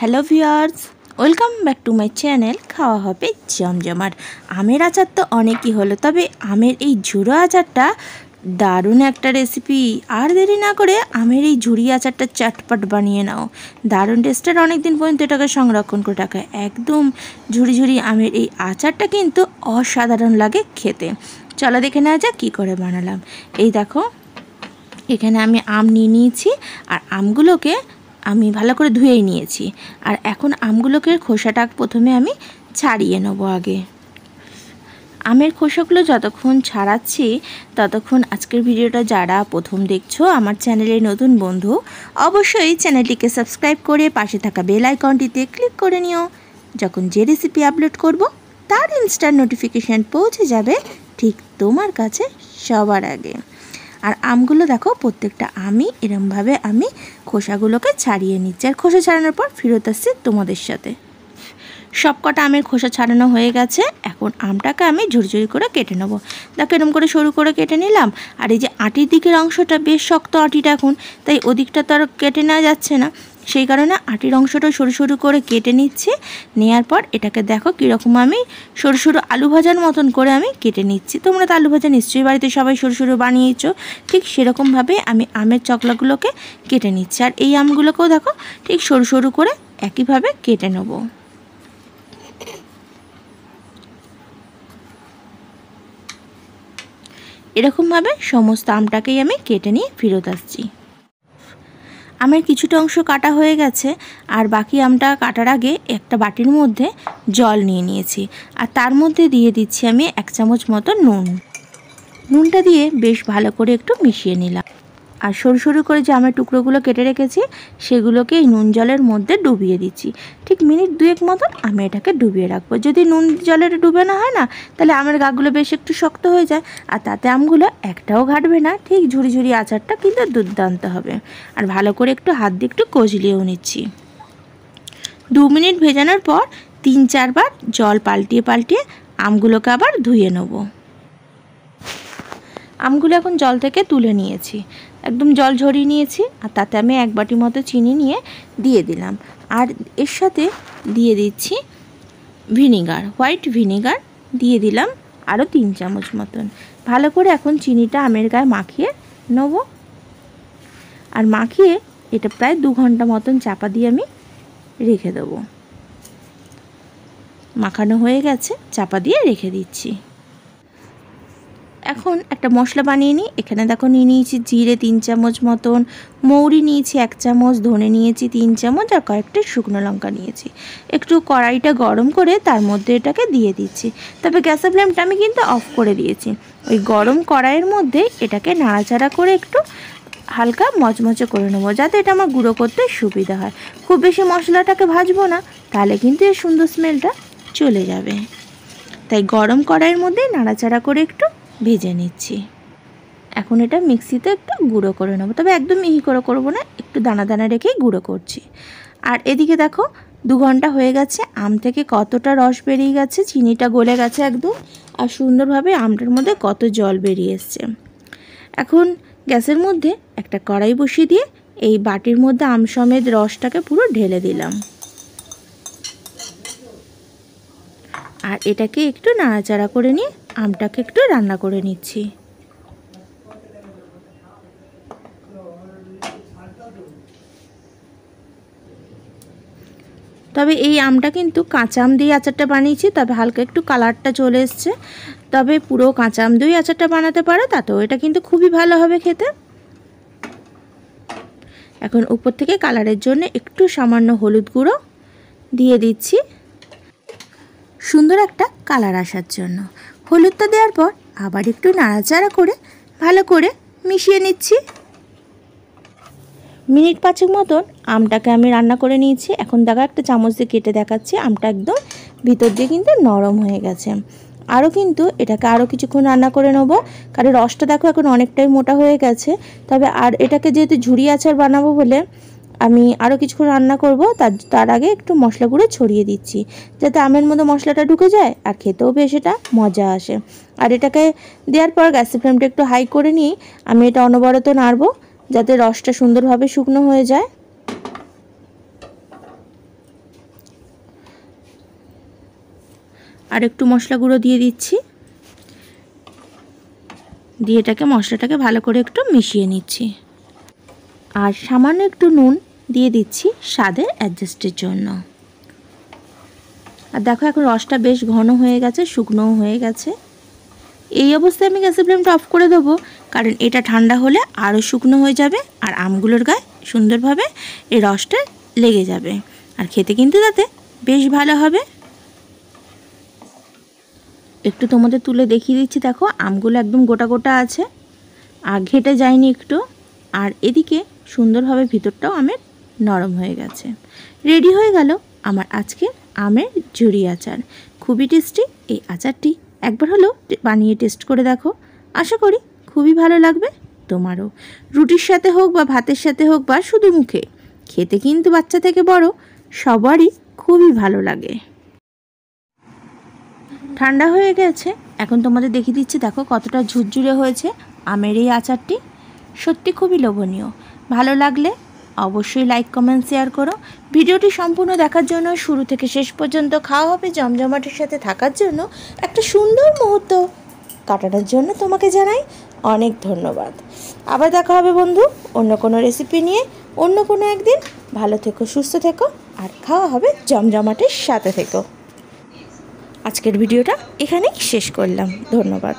Hello viewers, welcome back to my channel. খাওয়া হবে জমজমাট। আমের আচার তো অনেকই হলো, তবে আমের এই ঝুড়ো আচারটা দারুণ একটা রেসিপি। আর দেরি না করে আমের এই ঝুড়ি আচারটা চটপট বানিয়ে নাও। দারুণ টেস্টের, অনেক দিন পর্যন্ত এটাকে সংরক্ষণ করে রাখা। একদম ঝুড়ি ঝুড়ি আমের এই আচারটা কিন্তু অসাধারণ লাগে খেতে। চলো দেখে নেওয়া যাক কী করে বানালাম। এই দেখো, এখানে আমি আম নিয়ে নিয়েছি আর আমগুলোকে আমি ভালো করে ধুয়েই নিয়েছি। আর এখন আমগুলোকে খোসাটা প্রথমে আমি ছাড়িয়ে নেব। আগে আমের খোসাগুলো যতক্ষণ ছাড়াচ্ছি ততক্ষণ আজকের ভিডিওটা যারা প্রথম দেখছো, আমার চ্যানেলের নতুন বন্ধু, অবশ্যই চ্যানেলটিকে সাবস্ক্রাইব করে পাশে থাকা বেল আইকনটিতে ক্লিক করে নিও। যখন যে রেসিপি আপলোড করব তার ইনস্ট্যান্ট নোটিফিকেশান পৌঁছে যাবে ঠিক তোমার কাছে সবার আগে। আর আমগুলো দেখো, প্রত্যেকটা আমি এরমভাবে আমি খোসাগুলোকে ছাড়িয়ে নিচ্ছি। আর খোসা ছাড়ানোর পর ফেরত আসছি তোমাদের সাথে। সব কটা আমের খোসা ছাড়ানো হয়ে গেছে। এখন আমটাকে আমি ঝুরঝুরি করে কেটে নেবো। দেখো এরকম করে সরু করে কেটে নিলাম। আর এই যে আটির দিকের অংশটা বেশ শক্ত আটিটা এখন, তাই ওদিকটা তো আর কেটে নেওয়া যাচ্ছে না, সেই কারণে আটির অংশটা সরু সরু করে কেটে নিচ্ছি। নেওয়ার পর এটাকে দেখো কীরকম আমি সরু সরু আলু ভাজার মতন করে আমি কেটে নিচ্ছি। তোমরা তো আলু ভাজা নিশ্চয়ই বাড়িতে সবাই সরু সরু বানিয়েছো, ঠিক সেরকমভাবে আমি আমের চকলাগুলোকে কেটে নিচ্ছি। আর এই আমগুলোকেও দেখো ঠিক সরু সরু করে একইভাবে কেটে নেবো। এরকমভাবে সমস্ত আমটাকেই আমি কেটে নিয়ে ফেরত আসছি। আমের কিছুটা অংশ কাটা হয়ে গেছে, আর বাকি আমটা কাটার আগে একটা বাটির মধ্যে জল নিয়ে নিয়েছি। আর তার মধ্যে দিয়ে দিচ্ছি আমি 1 চামচ মতো নুন। নুনটা দিয়ে বেশ ভালো করে একটু মিশিয়ে নিলাম। আর সরু সরু করে যে আমের টুকরোগুলো কেটে রেখেছি সেগুলোকে এই নুন জলের মধ্যে ডুবিয়ে দিচ্ছি। ঠিক মিনিট 2 মতন আমি এটাকে ডুবিয়ে রাখবো। যদি নুন জলের ডুবানো হয় না, তাহলে আমের গাগুলো বেশ একটু শক্ত হয়ে যায়, আর তাতে আমগুলো একটাও ঘাটবে না। ঠিক ঝুড়ি ঝুড়ি আচারটা কিন্তু দুর্দান্ত হবে। আর ভালো করে একটু হাত দিয়ে একটু কচলিয়েও নিচ্ছি। 2 মিনিট ভেজানোর পর 3-4 বার জল পাল্টিয়ে পাল্টিয়ে আমগুলোকে আবার ধুয়ে নেব। আমগুলো এখন জল থেকে তুলে নিয়েছি, একদম জল ঝরিয়ে নিয়েছি। আর তাতে আমি 1 বাটি মতো চিনি নিয়ে দিয়ে দিলাম। আর এর সাথে দিয়ে দিচ্ছি ভিনিগার, হোয়াইট ভিনিগার দিয়ে দিলাম আরও 3 চামচ মতন। ভালো করে এখন চিনিটা আমের গায়ে মাখিয়ে নেব। আর মাখিয়ে এটা প্রায় 2 ঘন্টা মতন চাপা দিয়ে আমি রেখে দেবো। মাখানো হয়ে গেছে, চাপা দিয়ে রেখে দিচ্ছি। এখন একটা মশলা বানিয়ে নিই। এখানে দেখো নিয়ে নিয়েছি জিরে 3 চামচ মতন, মৌরি নিয়েছি 1 চামচ, ধনে নিয়েছি 3 চামচ, আর কয়েকটা শুকনো লঙ্কা নিয়েছি। একটু কড়াইটা গরম করে তার মধ্যে এটাকে দিয়ে দিচ্ছি। তবে গ্যাসের ফ্লেমটা আমি কিন্তু অফ করে দিয়েছি। ওই গরম কড়াইয়ের মধ্যে এটাকে নাড়াচাড়া করে একটু হালকা মচমচে করে নেবো, যাতে এটা আমার গুঁড়ো করতে সুবিধা হয়। খুব বেশি মশলাটাকে ভাজবো না, তাহলে কিন্তু এর সুন্দর স্মেলটা চলে যাবে। তাই গরম কড়াইয়ের মধ্যে নাড়াচাড়া করে একটু ভেজে নিচ্ছি। এখন এটা মিক্সিতে একটু গুঁড়ো করে নেবো, তবে একদম মিহি করে করবো না, একটু দানা দানা রেখেই গুঁড়ো করছি। আর এদিকে দেখো 2 ঘন্টা হয়ে গেছে, আম থেকে কতটা রস বেরিয়ে গেছে, চিনিটা গলে গেছে একদম, আর সুন্দরভাবে আমটার মধ্যে কত জল বেরিয়ে এসছে। এখন গ্যাসের মধ্যে একটা কড়াই বসিয়ে দিয়ে এই বাটির মধ্যে আম সমেত রসটাকে পুরো ঢেলে দিলাম। আর এটাকে একটু নাড়াচাড়া করে নিয়ে আমটাকে একটু রান্না করে নিচ্ছি। তবে এই আমটা কিন্তু কাঁচা আম দিয়ে আচারটা বানিয়েছি, তবে হালকা একটু কালারটা চলে এসছে। তবে পুরো কাঁচা আম দিয়ে আচারটা বানাতে পারো, তাতেও এটা কিন্তু খুবই ভালো হবে খেতে। এখন উপর থেকে কালারের জন্য একটু সামান্য হলুদ গুঁড়ো দিয়ে দিচ্ছি, সুন্দর একটা কালার আসার জন্য। হলুদটা দেওয়ার পর আবার একটু নাড়াচাড়া করে ভালো করে মিশিয়ে নিচ্ছি। মিনিট 5 মতন আমটাকে আমি রান্না করে নিয়েছি। এখন দেখো একটা চামচ দিয়ে কেটে দেখাচ্ছি, আমটা একদম ভিতর দিয়ে কিন্তু নরম হয়ে গেছে। আরও কিন্তু এটাকে আরও কিছুক্ষণ রান্না করে নেবো, কারণ রসটা দেখো এখন অনেকটাই মোটা হয়ে গেছে। তবে আর এটাকে যেহেতু ঝুড়ি আচার বানাবো বলে আমি আরও কিছুক্ষণ রান্না করব। তার আগে একটু মশলা গুঁড়ো ছড়িয়ে দিচ্ছি, যাতে আমের মধ্যে মশলাটা ঢুকে যায় আর খেতেও বেশ এটা মজা আসে। আর এটাকে দেওয়ার পর গ্যাসের ফ্লেমটা একটু হাই করে নিয়ে আমি এটা অনবরত নাড়বো, যাতে রসটা সুন্দরভাবে শুকনো হয়ে যায়। আর একটু মশলা গুঁড়ো দিয়ে দিচ্ছি, দিয়ে এটাকে মশলাটাকে ভালো করে একটু মিশিয়ে নিচ্ছি। আর সামান্য একটু নুন দিয়ে দিচ্ছি স্বাদের অ্যাডজাস্টের জন্য। আর দেখো এখন রসটা বেশ ঘন হয়ে গেছে, শুকনোও হয়ে গেছে। এই অবস্থায় আমি গ্যাসের ফ্লেমটা অফ করে দেবো, কারণ এটা ঠান্ডা হলে আরও শুকনো হয়ে যাবে আর আমগুলোর গায়ে সুন্দরভাবে এই রসটা লেগে যাবে, আর খেতে কিন্তু তাতে বেশ ভালো হবে। একটু তোমাদের তুলে দেখিয়ে দিচ্ছি, দেখো আমগুলো একদম গোটা গোটা আছে আর ঘেটে যায়নি একটু। আর এদিকে সুন্দরভাবে ভিতরটাও আমের নরম হয়ে গেছে। রেডি হয়ে গেল আমার আজকের আমের ঝুরি আচার। খুবই টেস্টি এই আচারটি, একবার হলেও বানিয়ে টেস্ট করে দেখো। আশা করি খুবই ভালো লাগবে তোমারও। রুটির সাথে হোক বা ভাতের সাথে হোক বা শুধু মুখে, খেতে কিন্তু বাচ্চা থেকে বড় সবারই খুবই ভালো লাগে। ঠান্ডা হয়ে গেছে, এখন তোমাদের দেখিয়ে দিচ্ছি দেখো কতটা ঝুরঝুরে হয়েছে আমের এই আচারটি। সত্যি খুবই লোভনীয়। ভালো লাগলে অবশ্যই লাইক কমেন্ট শেয়ার করো। ভিডিওটি সম্পূর্ণ দেখার জন্য, শুরু থেকে শেষ পর্যন্ত খাওয়া হবে জমজমাটের সাথে থাকার জন্য, একটা সুন্দর মুহূর্ত কাটানোর জন্য তোমাকে জানাই অনেক ধন্যবাদ। আবার দেখা হবে বন্ধু অন্য কোনো রেসিপি নিয়ে অন্য কোনো একদিন। ভালো থেকো, সুস্থ থেকো, আর খাওয়া হবে জমজমাটের সাথে থেকো। আজকের ভিডিওটা এখানেই শেষ করলাম। ধন্যবাদ।